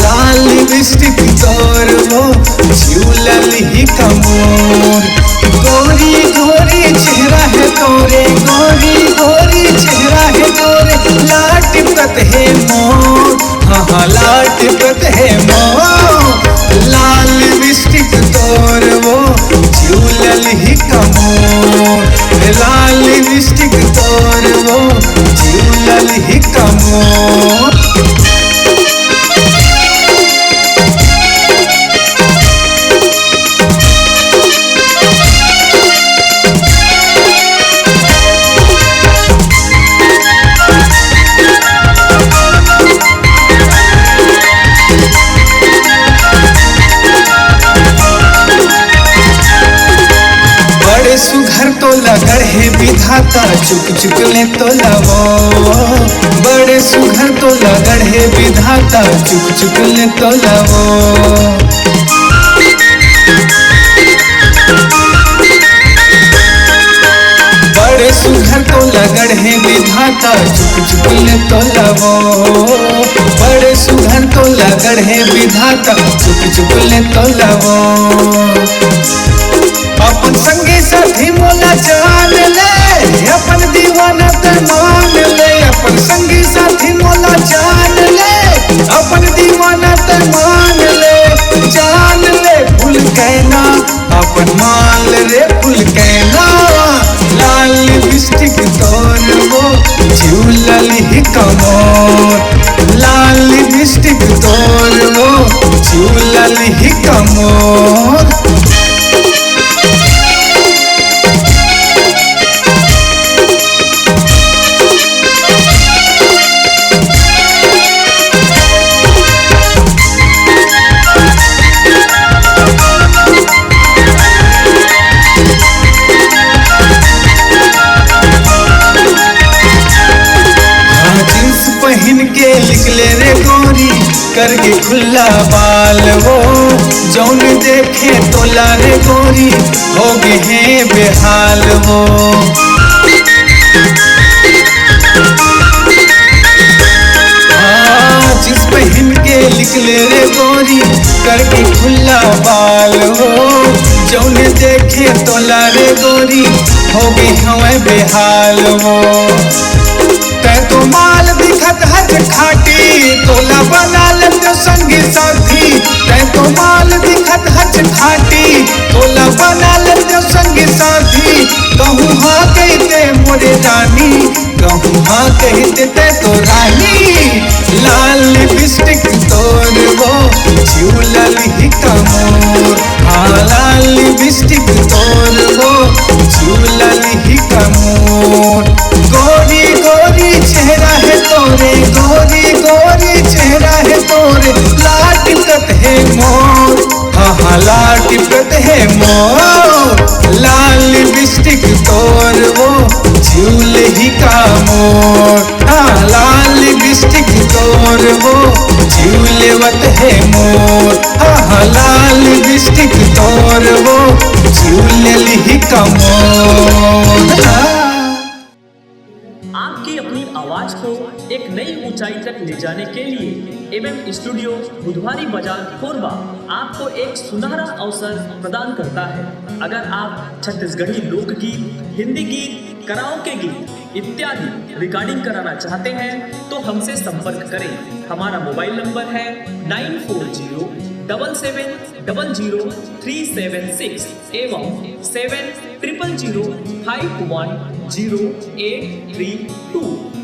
लाल lipstick तोर वो झूलल ही कमोर। गोरी गोरी चेहरा है तोरे, गोरी गोरी चेहरा है तोरे, लाट टिपत है मोर, हाँ लाट टिपत है मोर। लाल लिपस्टिक तोर वो झूलल ही कमोर, लाल लिपस्टिक तोर वो झूलल ही कमोर। सुघर तो लगड़ है विधाता, चुक चुक ले तो लवो। बड़े सुघर तो लगड़ है विधाता, चुक चुक ले तो लवो। बड़े सुघर तो लगड़ है विधाता, चुक चुक ले तो लवो। बड़े सुघर तो लगड़ है विधाता, चुक चुक ले तो लवो। अपन संगी साथी मोला जान ले, अपन दीवाना ते मान ले। अपन संगी साथी मोला जान ले, अपन दीवाना ते मान ले। जान ले फूल कहना अपन मान रे फूल कहना। लाल लिपस्टिक तोर वो झूलल ही कमोर, लाल लिपस्टिक तोर वो झूलल ही कमोर। निकले रे गोरी करके खुला बाल वो, जौन देखे तोला रे गोरी हो गए हैं बेहाल वो। जिस पहन के निकले रे गोरी करके खुला बाल वो, जौन देखे तोला रे गोरी हो गए हमें बेहाल वो। तै तो माल दिखत हज खाटी, तोला बना ले तो संगी साथी। तै तो माल दिखत हज खाटी, तोला बना ले तो संगी साथी। कहूँ हाँ कहते मोरे रानी, कहूँ हाँ कहते ते तो रानी। लाल लिपस्टिक तोर वो झूलल ही कमोर, हाँ लाल लिपस्टिक तोर वो झूलल ही कमोर। गोरी गोरी चेहरा है तोरे, गोरी गोरी चेहरा है तोरे, लाट टिपत है मोर, हाँ लाट टिपत है मोर। लाल लिपस्टिक तोर वो झूल ही कमोर, हाँ लाल लिपस्टिक तोर वो झूलवत है मोर, हाँ लाल लिपस्टिक तोर वो झूलल ही कमोर। आपकी अपनी आवाज को एक नई ऊंचाई तक ले जाने के लिए एमएम स्टूडियो बुधवारी बाजार कोरबा आपको एक सुनहरा अवसर प्रदान करता है। अगर आप छत्तीसगढ़ी लोकगीत, हिंदी गीत, कराओके गीत इत्यादि रिकॉर्डिंग कराना चाहते हैं तो हमसे संपर्क करें। हमारा मोबाइल नंबर है 9407700376 एवं 7000510832।